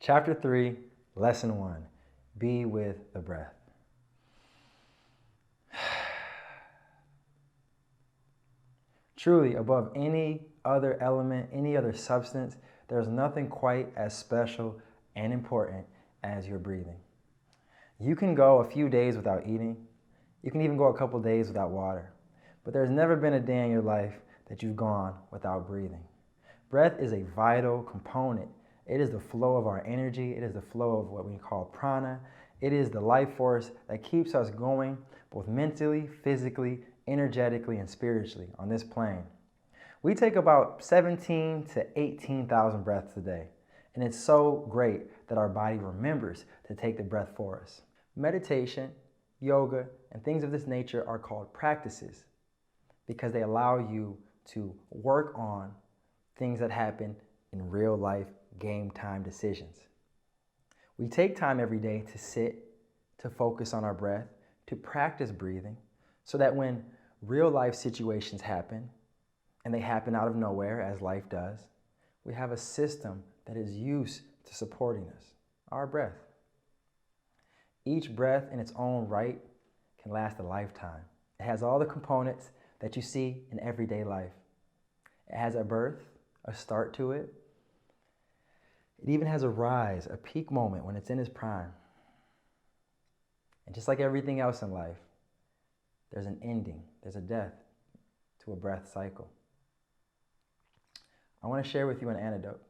Chapter 3, Lesson 1, Be with the Breath. Truly, above any other element, any other substance, there's nothing quite as special and important as your breathing. You can go a few days without eating. You can even go a couple days without water. But there's never been a day in your life that you've gone without breathing. Breath is a vital component. It is the flow of our energy. It is the flow of what we call prana. It is the life force that keeps us going both mentally, physically, energetically, and spiritually on this plane. We take about 17 to 18,000 breaths a day. And it's so great that our body remembers to take the breath for us. Meditation, yoga, and things of this nature are called practices because they allow you to work on things that happen in real life, game time decisions. We take time every day to sit, to focus on our breath, to practice breathing, so that when real life situations happen, and they happen out of nowhere as life does, we have a system that is used to supporting us, our breath. Each breath in its own right can last a lifetime. It has all the components that you see in everyday life. It has a birth, a start to it. It even has a rise, a peak moment when it's in its prime. And just like everything else in life, there's an ending, there's a death to a breath cycle. I want to share with you an anecdote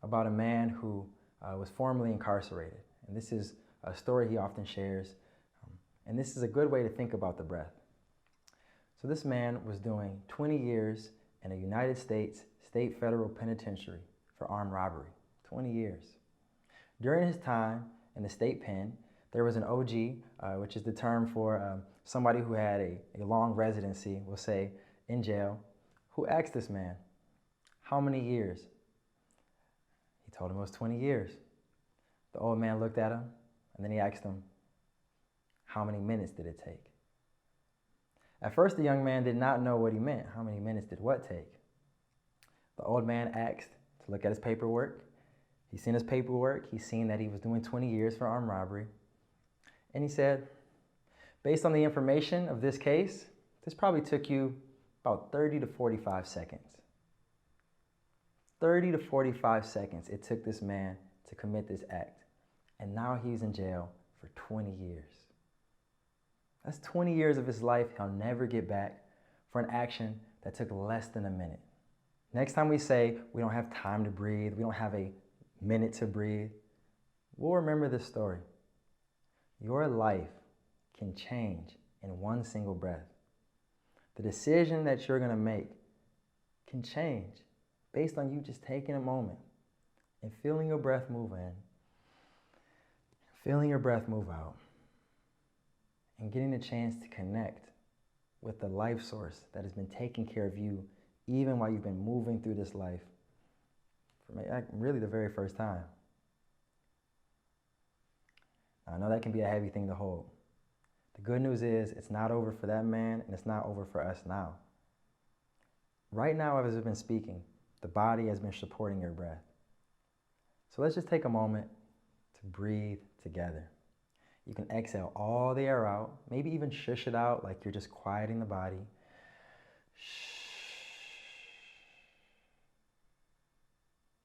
about a man who was formerly incarcerated. And this is a story he often shares. And this is a good way to think about the breath. So this man was doing 20 years in a United States state federal penitentiary for armed robbery. 20 years. During his time in the state pen, there was an OG, which is the term for somebody who had a long residency, we'll say, in jail, who asked this man, how many years? He told him it was 20 years. The old man looked at him, and then he asked him, how many minutes did it take? At first, the young man did not know what he meant. How many minutes did what take? The old man asked to look at his paperwork. He's seen his paperwork. He's seen that he was doing 20 years for armed robbery. And he said, based on the information of this case, this probably took you about 30 to 45 seconds. 30 to 45 seconds it took this man to commit this act. And now he's in jail for 20 years. That's 20 years of his life he'll never get back for an action that took less than a minute. Next time we say we don't have time to breathe, we don't have a minute to breathe, we'll remember this story. Your life can change in one single breath. The decision that you're going to make can change based on you just taking a moment and feeling your breath move in, feeling your breath move out, and getting a chance to connect with the life source that has been taking care of you even while you've been moving through this life for really the very first time. I know that can be a heavy thing to hold. The good news is it's not over for that man, and it's not over for us now. Right now, as I've been speaking, the body has been supporting your breath. So let's just take a moment to breathe together. You can exhale all the air out, maybe even shush it out like you're just quieting the body.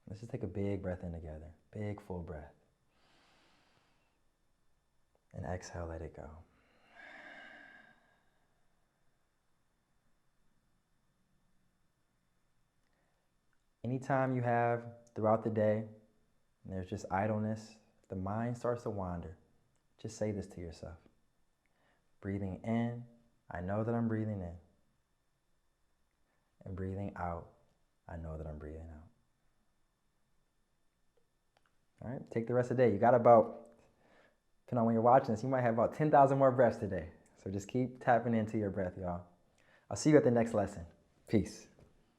Let's just take a big breath in together, big full breath. And exhale, let it go. Anytime you have throughout the day, and there's just idleness, if the mind starts to wander, just say this to yourself. Breathing in, I know that I'm breathing in. And breathing out, I know that I'm breathing out. All right, take the rest of the day. You got about, depending on when you're watching this, you might have about 10,000 more breaths today. So just keep tapping into your breath, y'all. I'll see you at the next lesson. Peace.